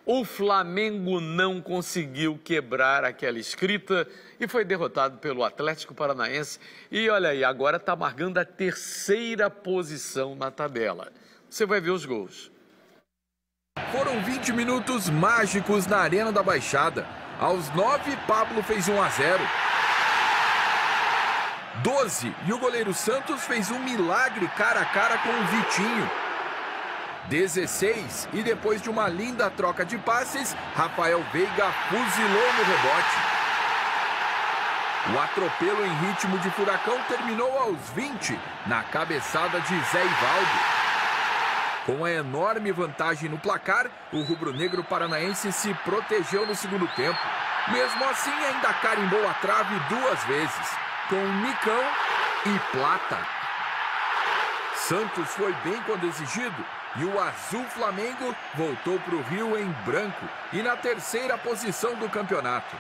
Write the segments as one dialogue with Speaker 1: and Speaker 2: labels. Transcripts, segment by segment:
Speaker 1: O Flamengo não conseguiu quebrar aquela escrita e foi derrotado pelo Atlético Paranaense. E olha aí, agora está marcando a terceira posição na tabela. Você vai ver os gols.
Speaker 2: Foram 20 minutos mágicos na Arena da Baixada. Aos 9, Pablo fez 1-0. 12, e o goleiro Santos fez um milagre cara a cara com o Vitinho. 16, e depois de uma linda troca de passes, Rafael Veiga fuzilou no rebote. O atropelo em ritmo de furacão terminou aos 20, na cabeçada de Zé Ivaldo. Com a enorme vantagem no placar, o rubro-negro paranaense se protegeu no segundo tempo. Mesmo assim, ainda carimbou a trave 2 vezes, com Nicão e Plata. Santos foi bem quando exigido, e o Azul Flamengo voltou para o Rio em branco e na terceira posição do campeonato.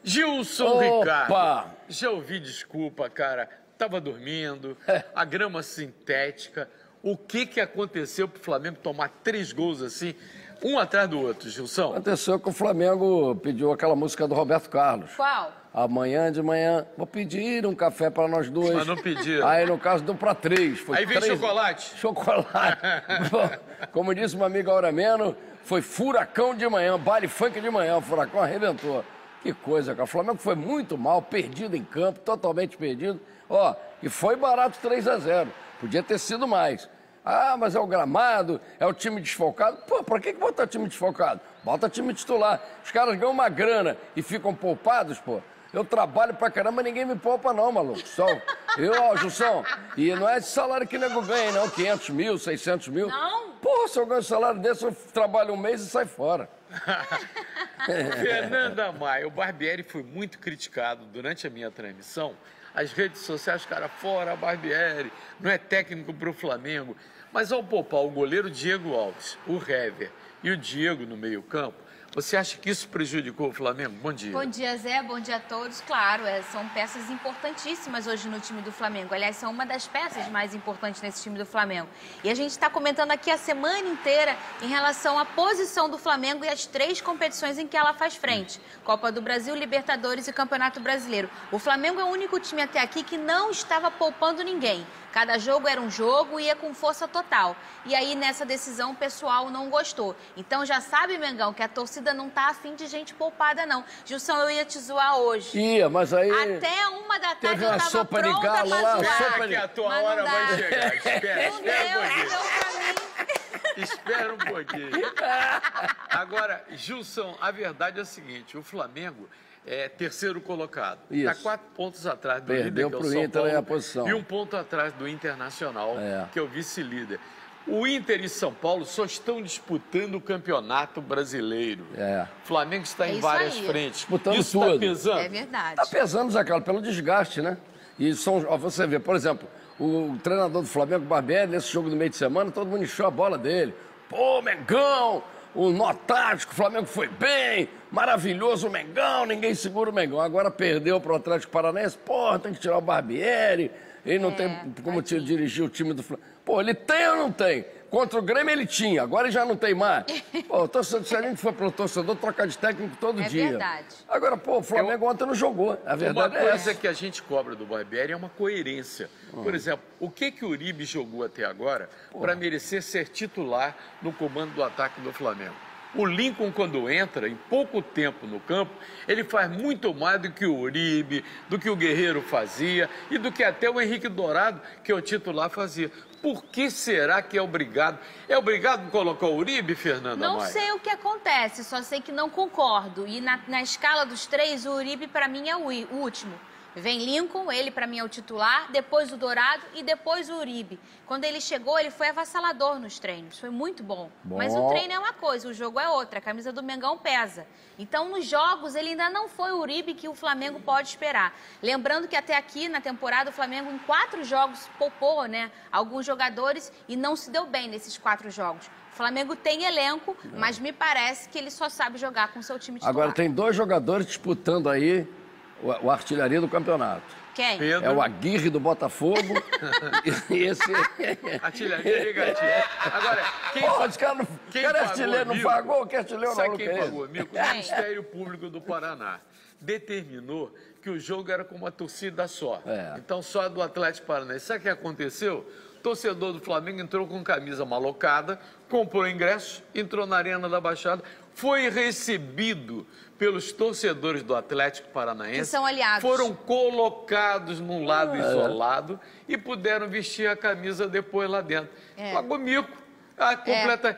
Speaker 1: Gilson Ricardo, já ouvi desculpa, cara. Tava dormindo, a grama sintética. O que aconteceu pro Flamengo tomar 3 gols assim, um atrás do outro, Gilson?
Speaker 3: Aconteceu que o Flamengo pediu aquela música do Roberto Carlos.
Speaker 4: Qual?
Speaker 3: Amanhã de manhã, vou pedir um café para nós dois.
Speaker 1: Mas não pediram.
Speaker 3: Aí, no caso, deu para 3. Foi
Speaker 1: aí veio
Speaker 3: 3...
Speaker 1: chocolate?
Speaker 3: Chocolate. Como disse uma amiga Aura Meno, foi furacão de manhã, baile funk de manhã, o furacão arrebentou. Que coisa, cara. O Flamengo foi muito mal, perdido em campo, totalmente perdido. Ó, e foi barato 3-0. Podia ter sido mais. Ah, mas é o gramado, é o time desfalcado. Pô, pra que botar time desfalcado? Bota time titular. Os caras ganham uma grana e ficam poupados, pô. Eu trabalho pra caramba, ninguém me poupa não, maluco. Só eu, ó, Jussão, e não é esse salário que nego ganha, não. 500 mil, 600 mil.
Speaker 4: Não.
Speaker 3: Porra, se eu ganho um salário desse, eu trabalho um mês e saio fora.
Speaker 1: Fernanda Maia, o Barbieri foi muito criticado durante a minha transmissão. As redes sociais, cara, fora Barbieri, não é técnico pro Flamengo. Mas ao poupar o goleiro Diego Alves, o Hever e o Diego no meio-campo, você acha que isso prejudicou o Flamengo? Bom dia.
Speaker 4: Bom dia, Zé. Bom dia a todos. Claro, são peças importantíssimas hoje no time do Flamengo. Aliás, são uma das peças mais importantes nesse time do Flamengo. E a gente está comentando aqui a semana inteira em relação à posição do Flamengo e as 3 competições em que ela faz frente. Copa do Brasil, Libertadores e Campeonato Brasileiro. O Flamengo é o único time até aqui que não estava poupando ninguém. Cada jogo era um jogo e ia com força total. E aí, nessa decisão, o pessoal não gostou. Então, já sabe, Mengão, que a torcida não tá afim de gente poupada, não. Gilson, eu ia te zoar hoje.
Speaker 3: Ia, mas aí...
Speaker 4: Até 1 da tarde eu tava
Speaker 3: sopa
Speaker 4: pronta
Speaker 3: de galo
Speaker 4: pra
Speaker 3: lá,
Speaker 4: zoar.
Speaker 1: Espera que a tua hora vai chegar. Espera,
Speaker 4: Não
Speaker 1: espera um
Speaker 4: deu
Speaker 1: pouquinho.
Speaker 4: pra mim.
Speaker 1: Espera um pouquinho. Agora, Gilson, a verdade é a seguinte, o Flamengo é terceiro colocado. Está 4 pontos atrás do líder, que é o São Paulo,
Speaker 3: a posição.
Speaker 1: e 1 ponto atrás do Internacional, que é o vice-líder. O Inter e São Paulo só estão disputando o Campeonato Brasileiro. O Flamengo está em várias frentes.
Speaker 3: Disputando
Speaker 1: isso
Speaker 3: tudo.
Speaker 1: Está pesando?
Speaker 4: É verdade.
Speaker 3: Está pesando, Zé Carlos, pelo desgaste, né? E ó, você vê, por exemplo, o treinador do Flamengo, Barbieri, nesse jogo do meio de semana, todo mundo encheu a bola dele. Pô, Mengão, o nó tático, o Flamengo foi bem, maravilhoso o Mengão, ninguém segura o Mengão. Agora perdeu para o Atlético Paranaense, porra, tem que tirar o Barbieri, ele não tem como dirigir o time do Flamengo. Pô, ele tem ou não tem? Contra o Grêmio ele tinha, agora ele já não tem mais. Pô, se a gente for pro torcedor, trocar de técnico todo dia.
Speaker 4: É verdade.
Speaker 3: Agora, pô, o Flamengo ontem não jogou, a verdade é essa.
Speaker 1: Uma coisa que a gente cobra do Barbieri é uma coerência. Por exemplo, o que o Uribe jogou até agora para merecer ser titular no comando do ataque do Flamengo? O Lincoln, quando entra, em pouco tempo no campo, ele faz muito mais do que o Uribe, do que o Guerreiro fazia e do que até o Henrique Dourado, que é o titular, fazia. Por que será que é obrigado? É obrigado a colocar o Uribe, Fernanda Maia?
Speaker 4: Não sei o que acontece, só sei que não concordo. E na escala dos 3, o Uribe, para mim, é o último. Vem Lincoln, ele para mim é o titular, depois o Dourado e depois o Uribe. Quando ele chegou, ele foi avassalador nos treinos, foi muito bom. Mas o treino é uma coisa, o jogo é outra, a camisa do Mengão pesa. Então, nos jogos, ele ainda não foi o Uribe que o Flamengo pode esperar. Lembrando que até aqui, na temporada, o Flamengo em 4 jogos poupou, né, alguns jogadores e não se deu bem nesses 4 jogos. O Flamengo tem elenco, mas me parece que ele só sabe jogar com seu time titular.
Speaker 3: Agora, tem 2 jogadores disputando aí o artilharia do campeonato.
Speaker 4: Quem?
Speaker 1: Pedro.
Speaker 3: É o Aguirre do Botafogo. E esse...
Speaker 1: Artilharia negativa. Agora, quem
Speaker 3: Pô, os caras não...
Speaker 1: quem
Speaker 3: cara
Speaker 1: pagou
Speaker 3: artilheiro não
Speaker 1: amigo?
Speaker 3: pagou, que artilheiro
Speaker 1: Sabe
Speaker 3: não
Speaker 1: quem
Speaker 3: quer
Speaker 1: pagou, amigo? O Ministério Público do Paraná determinou que o jogo era com uma torcida só. Então, só do Atlético Paranaense. Sabe o que aconteceu? O torcedor do Flamengo entrou com camisa malocada, comprou ingresso, entrou na Arena da Baixada, foi recebido pelos torcedores do Atlético Paranaense.
Speaker 4: Que são aliados.
Speaker 1: Foram colocados num lado isolado e puderam vestir a camisa depois lá dentro. Pagou mico.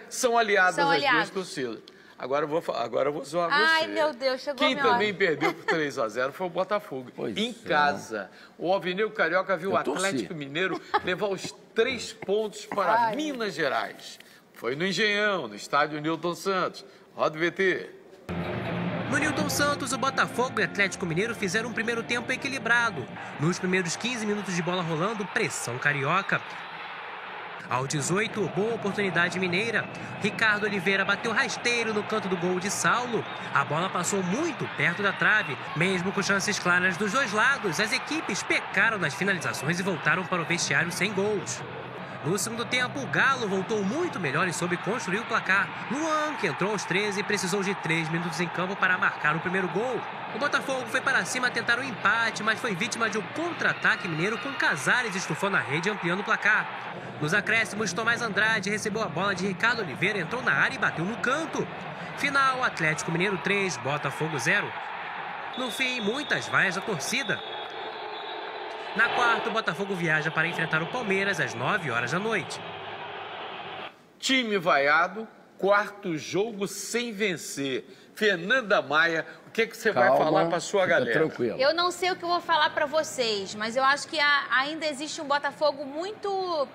Speaker 1: São aliadas as duas torcidas. Agora eu vou zoar você.
Speaker 4: Ai, meu Deus, chegou
Speaker 1: Quem
Speaker 4: a minha
Speaker 1: também
Speaker 4: hora.
Speaker 1: perdeu por 3-0 foi o Botafogo. Em casa. O Alvinegro Carioca viu o Atlético Mineiro levar os 3 pontos para Minas Gerais. Foi no Engenhão, no estádio Newton Santos. Roda o VT.
Speaker 5: No Newton Santos, o Botafogo e o Atlético Mineiro fizeram um primeiro tempo equilibrado. Nos primeiros 15 minutos de bola rolando, pressão carioca. Ao 18, boa oportunidade mineira. Ricardo Oliveira bateu rasteiro no canto do gol de Saulo. A bola passou muito perto da trave. Mesmo com chances claras dos dois lados, as equipes pecaram nas finalizações e voltaram para o vestiário sem gols. No segundo tempo, o Galo voltou muito melhor e soube construir o placar. Luan, que entrou aos 13, precisou de 3 minutos em campo para marcar o primeiro gol. O Botafogo foi para cima tentar um empate, mas foi vítima de um contra-ataque mineiro com Casares estufando a rede e ampliando o placar. Nos acréscimos, Tomás Andrade recebeu a bola de Ricardo Oliveira, entrou na área e bateu no canto. Final, Atlético Mineiro 3, Botafogo 0. No fim, muitas vaias da torcida. Na quarta, o Botafogo viaja para enfrentar o Palmeiras às 9 horas da noite.
Speaker 1: Time vaiado, quarto jogo sem vencer. Fernanda Maia, o que você vai falar para sua galera?
Speaker 3: Tranquilo.
Speaker 4: Eu não sei o que eu vou falar para vocês, mas eu acho que ainda existe um Botafogo muito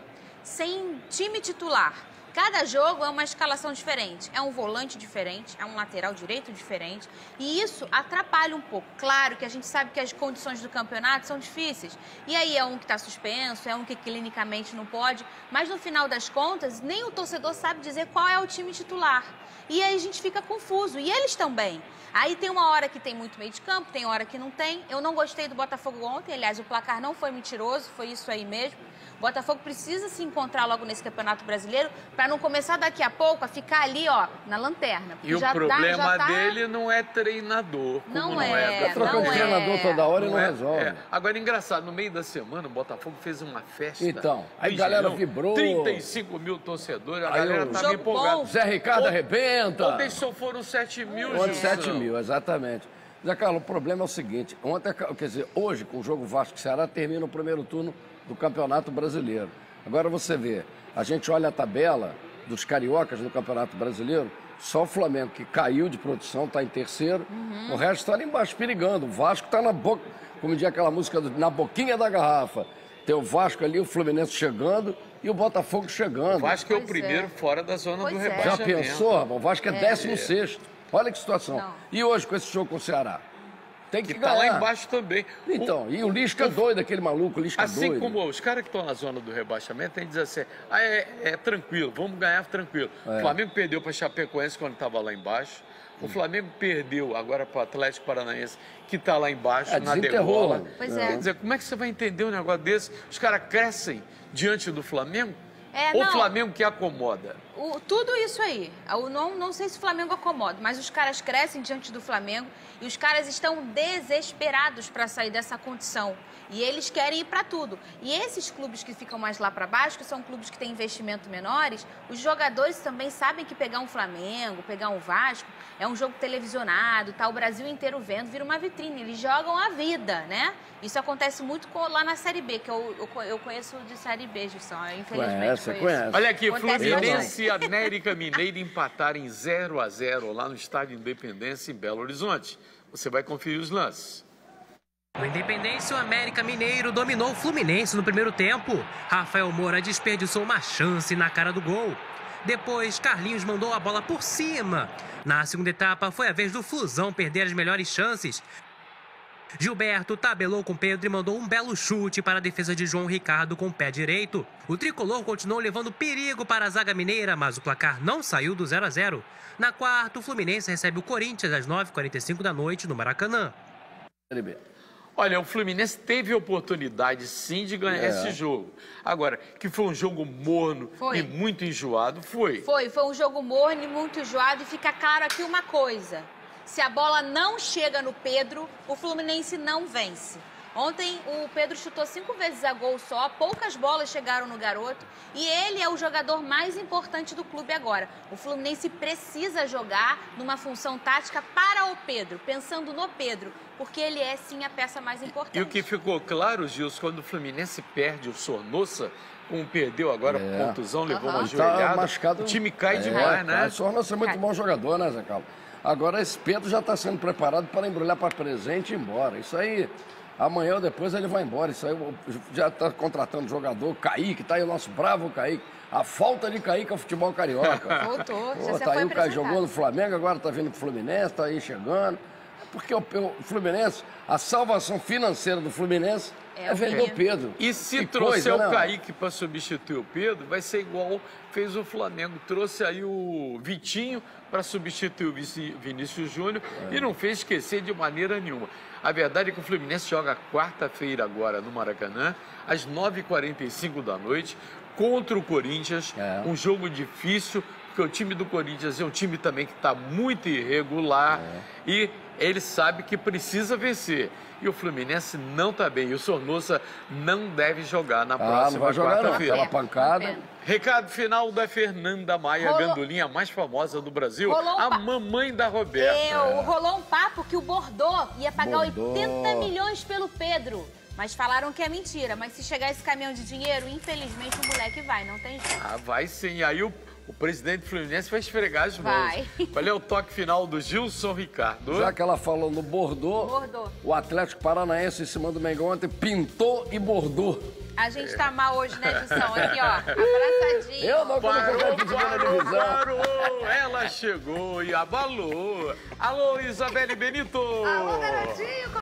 Speaker 4: sem time titular. Cada jogo é uma escalação diferente, é um volante diferente, é um lateral direito diferente e isso atrapalha um pouco. Claro que a gente sabe que as condições do campeonato são difíceis e aí é um que está suspenso, é um que clinicamente não pode, mas no final das contas nem o torcedor sabe dizer qual é o time titular e aí a gente fica confuso e eles também. Aí tem uma hora que tem muito meio de campo, tem hora que não tem. Eu não gostei do Botafogo ontem, aliás o placar não foi mentiroso, foi isso aí mesmo. O Botafogo precisa se encontrar logo nesse Campeonato Brasileiro para não começar daqui a pouco a ficar ali, ó, na lanterna.
Speaker 1: E o problema dele não é treinador.
Speaker 4: Não é.
Speaker 3: Tá trocando de treinador toda hora e não resolve.
Speaker 1: Agora, engraçado, no meio da semana o Botafogo fez uma festa.
Speaker 3: Então, aí a galera vibrou.
Speaker 1: 35 mil torcedores, a galera estava empolgada.
Speaker 3: Zé Ricardo arrebenta.
Speaker 1: Ontem só foram 7 mil,
Speaker 3: Ontem 7 mil, exatamente. Zé Carlos, o problema é o seguinte, ontem, quer dizer, hoje, com o jogo Vasco e Ceará, termina o primeiro turno do Campeonato Brasileiro. Agora você vê, a gente olha a tabela dos cariocas do Campeonato Brasileiro, só o Flamengo, que caiu de produção, está em terceiro, o resto está ali embaixo perigando. O Vasco está na boca, como diz aquela música, na boquinha da garrafa. Tem o Vasco ali, o Fluminense chegando e o Botafogo chegando.
Speaker 1: O Vasco é o primeiro fora da zona do rebaixamento.
Speaker 3: Já pensou? O Vasco é 16º. Olha que situação. Não. E hoje com esse jogo com o Ceará? Tem que ganhar.
Speaker 1: Tá lá embaixo também.
Speaker 3: Então, e o Lisca doido, aquele maluco, o Lisca doido.
Speaker 1: Assim como os caras que estão na zona do rebaixamento, tem que dizer assim, é tranquilo, vamos ganhar tranquilo. O Flamengo perdeu para Chapecoense quando estava lá embaixo. O Flamengo perdeu agora para o Atlético Paranaense, que está lá embaixo, na degola. Quer dizer, como é que você vai entender um negócio desse? Os caras crescem diante do Flamengo? Ou o Flamengo que acomoda?
Speaker 4: Tudo isso aí. Eu não sei se o Flamengo acomoda, mas os caras crescem diante do Flamengo e os caras estão desesperados para sair dessa condição. E eles querem ir para tudo. E esses clubes que ficam mais lá para baixo, que são clubes que têm investimento menores, os jogadores também sabem que pegar um Flamengo, pegar um Vasco, é um jogo televisionado, tá o Brasil inteiro vendo, vira uma vitrine. Eles jogam a vida, né? Isso acontece muito lá na Série B, que eu conheço de Série B, Gilson, infelizmente.
Speaker 3: Conhece.
Speaker 1: Olha aqui, Fluminense e América Mineiro empataram em 0-0 lá no Estádio Independência, em Belo Horizonte. Você vai conferir os lances.
Speaker 5: No Independência, o América Mineiro dominou o Fluminense no primeiro tempo. Rafael Moura desperdiçou uma chance na cara do gol. Depois, Carlinhos mandou a bola por cima. Na segunda etapa, foi a vez do Flusão perder as melhores chances. Gilberto tabelou com Pedro e mandou um belo chute para a defesa de João Ricardo com o pé direito. O tricolor continuou levando perigo para a zaga mineira, mas o placar não saiu do 0-0. Na quarta, o Fluminense recebe o Corinthians às 9h45 da noite no Maracanã.
Speaker 1: Olha, o Fluminense teve oportunidade, sim, de ganhar esse jogo. Agora, que foi um jogo morno e muito enjoado, foi.
Speaker 4: Foi um jogo morno e muito enjoado. E fica claro aqui uma coisa. Se a bola não chega no Pedro, o Fluminense não vence. Ontem o Pedro chutou 5 vezes a gol só, poucas bolas chegaram no garoto e ele é o jogador mais importante do clube agora. O Fluminense precisa jogar numa função tática para o Pedro, pensando no Pedro, porque ele é sim a peça mais importante.
Speaker 1: E o que ficou claro, Gilson, quando o Fluminense perde o Sornosa, como perdeu agora por contusão, levou uma joelhada, o time cai demais, né?
Speaker 3: O Sornosa é muito bom jogador, né, Zé Carlos? Agora esse Pedro já está sendo preparado para embrulhar para presente e ir embora. Isso aí... Amanhã ou depois ele vai embora. Isso aí já está contratando jogador. Kaique, tá aí o nosso bravo Kaique. A falta de Kaique é o futebol carioca.
Speaker 4: Voltou,
Speaker 3: tá aí o Kaique jogou no Flamengo, agora está vindo pro Fluminense, tá aí chegando. Porque o Fluminense, a salvação financeira do Fluminense é vender o Pedro.
Speaker 1: E se trouxer o Kaique para substituir o Pedro, vai ser igual fez o Flamengo. Trouxe aí o Vitinho para substituir o Vinícius Júnior e não fez esquecer de maneira nenhuma. A verdade é que o Fluminense joga quarta-feira agora no Maracanã, às 9h45 da noite, contra o Corinthians. Um jogo difícil, porque o time do Corinthians é um time também que está muito irregular e ele sabe que precisa vencer. E o Fluminense não está bem. E o Sornosa não deve jogar na próxima quarta-feira.
Speaker 3: Pela pancada.
Speaker 1: Recado final da Fernanda Maia Gandolinha, a mais famosa do Brasil, a mamãe da Roberta.
Speaker 4: Rolou um papo que o Bordeaux ia pagar 80 milhões pelo Pedro. Mas falaram que é mentira. Mas se chegar esse caminhão de dinheiro, infelizmente o moleque vai, não tem jeito.
Speaker 1: Vai sim. Aí o presidente Fluminense vai esfregar as mãos. Qual é o toque final do Gilson Ricardo?
Speaker 3: Já que ela falou no Bordeaux, o Atlético Paranaense em cima do Mengão ontem pintou e bordou.
Speaker 4: A gente tá mal hoje na edição. Aqui, ó, abraçadinho.
Speaker 3: Eu não
Speaker 1: parou. Ela chegou e abalou. Alô, Isabelle Benito.
Speaker 4: Alô, garotinho,